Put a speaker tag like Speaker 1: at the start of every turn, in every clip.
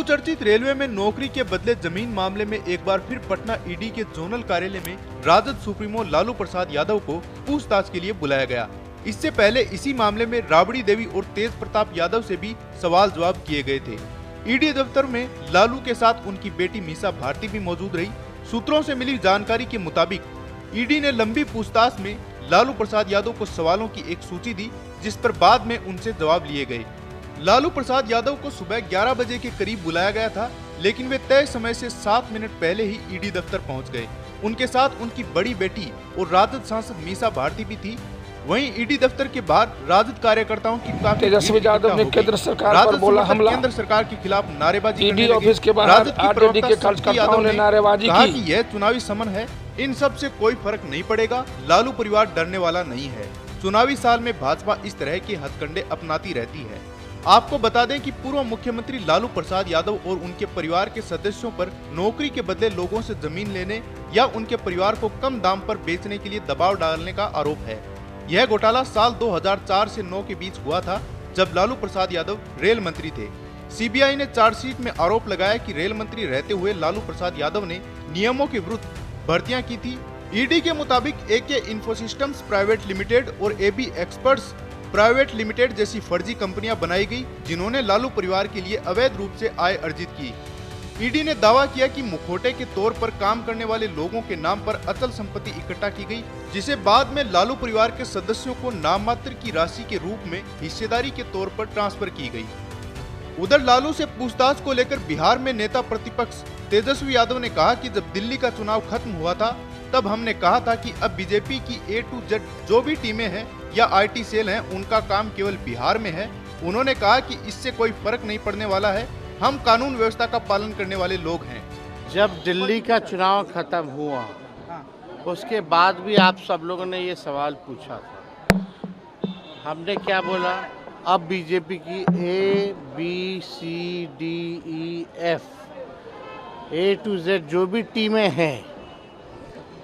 Speaker 1: बहुचर्चित रेलवे में नौकरी के बदले जमीन मामले में एक बार फिर पटना ईडी के जोनल कार्यालय में राजद सुप्रीमो लालू प्रसाद यादव को पूछताछ के लिए बुलाया गया। इससे पहले इसी मामले में राबड़ी देवी और तेज प्रताप यादव से भी सवाल जवाब किए गए थे। ईडी दफ्तर में लालू के साथ उनकी बेटी मीसा भारती भी मौजूद रही। सूत्रों से मिली जानकारी के मुताबिक ईडी ने लंबी पूछताछ में लालू प्रसाद यादव को सवालों की एक सूची दी, जिस पर बाद में उनसे जवाब लिए गए। लालू प्रसाद यादव को सुबह 11 बजे के करीब बुलाया गया था, लेकिन वे तय समय से 7 मिनट पहले ही ईडी दफ्तर पहुंच गए। उनके साथ उनकी बड़ी बेटी और राजद सांसद मीसा भारती भी थी। वहीं ईडी दफ्तर के बाहर राजद कार्यकर्ताओं की काफी
Speaker 2: तेजस्वी यादव ने केंद्र सरकार पर बोला हमला,
Speaker 1: केंद्र सरकार के खिलाफ नारेबाजी
Speaker 2: ईडी ऑफिस के बाहर आरजेडी के कार्यकर्ताओं ने नारेबाजी की।
Speaker 1: यह चुनावी समन है, इन सब से कोई फर्क नहीं पड़ेगा। लालू परिवार डरने वाला नहीं है। चुनावी साल में भाजपा इस तरह के हथकंडे अपनाती रहती है। आपको बता दें कि पूर्व मुख्यमंत्री लालू प्रसाद यादव और उनके परिवार के सदस्यों पर नौकरी के बदले लोगों से जमीन लेने या उनके परिवार को कम दाम पर बेचने के लिए दबाव डालने का आरोप है। यह घोटाला साल 2004 से 9 के बीच हुआ था, जब लालू प्रसाद यादव रेल मंत्री थे। सीबीआई ने चार्जशीट में आरोप लगाया कि रेल मंत्री रहते हुए लालू प्रसाद यादव ने नियमों के विरुद्ध भर्तियां की थी। ईडी के मुताबिक एके इन्फोसिस्टम्स प्राइवेट लिमिटेड और एबी एक्सपर्ट्स प्राइवेट लिमिटेड जैसी फर्जी कंपनियां बनाई गई, जिन्होंने लालू परिवार के लिए अवैध रूप से आय अर्जित की। ईडी ने दावा किया कि मुखौटे के तौर पर काम करने वाले लोगों के नाम पर अचल संपत्ति इकट्ठा की गई, जिसे बाद में लालू परिवार के सदस्यों को नाम मात्र की राशि के रूप में हिस्सेदारी के तौर पर ट्रांसफर की गई। उधर लालू से पूछताछ को लेकर बिहार में नेता प्रतिपक्ष तेजस्वी यादव ने कहा कि जब दिल्ली का चुनाव खत्म हुआ था, तब हमने कहा था कि अब बीजेपी की A to Z जो भी टीमें हैं या IT सेल हैं, उनका काम केवल बिहार में है। उन्होंने कहा कि इससे कोई फर्क नहीं पड़ने वाला है, हम कानून व्यवस्था का पालन करने वाले लोग हैं।
Speaker 3: जब दिल्ली का चुनाव खत्म हुआ, उसके बाद भी आप सब लोगों ने ये सवाल पूछा था। हमने क्या बोला? अब बीजेपी की A, B, C, D, E, F A to Z जो भी टीमें हैं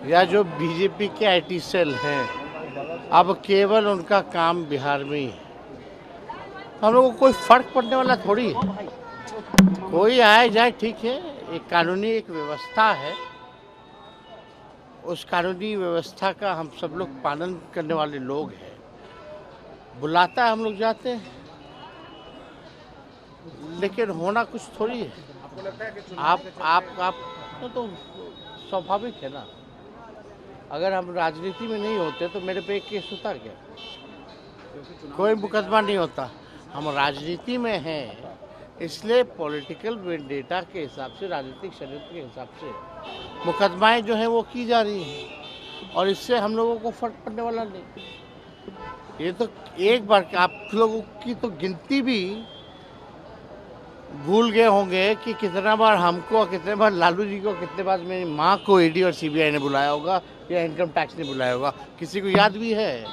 Speaker 3: या जो बीजेपी के IT सेल हैं, अब केवल उनका काम बिहार में ही है। हम लोगों को कोई फर्क पड़ने वाला थोड़ी है। कोई आए जाए ठीक है, एक कानूनी एक व्यवस्था है, उस कानूनी व्यवस्था का हम सब लोग पालन करने वाले लोग हैं। बुलाता है, हम लोग जाते हैं, लेकिन होना कुछ थोड़ी है। आप तो स्वाभाविक है ना। अगर हम राजनीति में नहीं होते तो मेरे पे एक केस होता क्या? कोई मुकदमा नहीं होता। हम राजनीति में हैं, इसलिए पॉलिटिकल वेंडेटा के हिसाब से, राजनीतिक षड्यंत्र के हिसाब से मुकदमाएं जो हैं वो की जा रही हैं, और इससे हम लोगों को फर्क पड़ने वाला नहीं। ये तो एक बार आप लोगों की तो गिनती भी भूल गए होंगे कि कितना बार हमको, कितने बार लालू जी को, कितने बार मेरी माँ को ईडी और सीबीआई ने बुलाया होगा या इनकम टैक्स ने बुलाया होगा। किसी को याद भी है?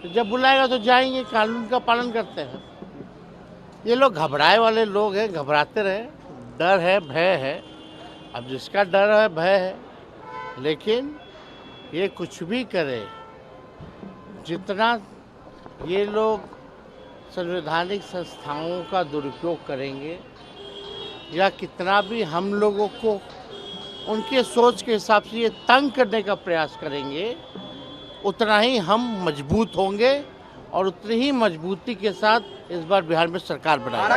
Speaker 3: तो जब बुलाएगा तो जाएंगे, कानून का पालन करते हैं। ये लोग घबराए वाले लोग हैं, घबराते रहे। डर है, भय है। अब जिसका डर है, भय है, लेकिन ये कुछ भी करे, जितना ये लोग संवैधानिक संस्थाओं का दुरुपयोग करेंगे या कितना भी हम लोगों को उनके सोच के हिसाब से ये तंग करने का प्रयास करेंगे, उतना ही हम मजबूत होंगे और उतनी ही मजबूती के साथ इस बार बिहार में सरकार बनाएंगे।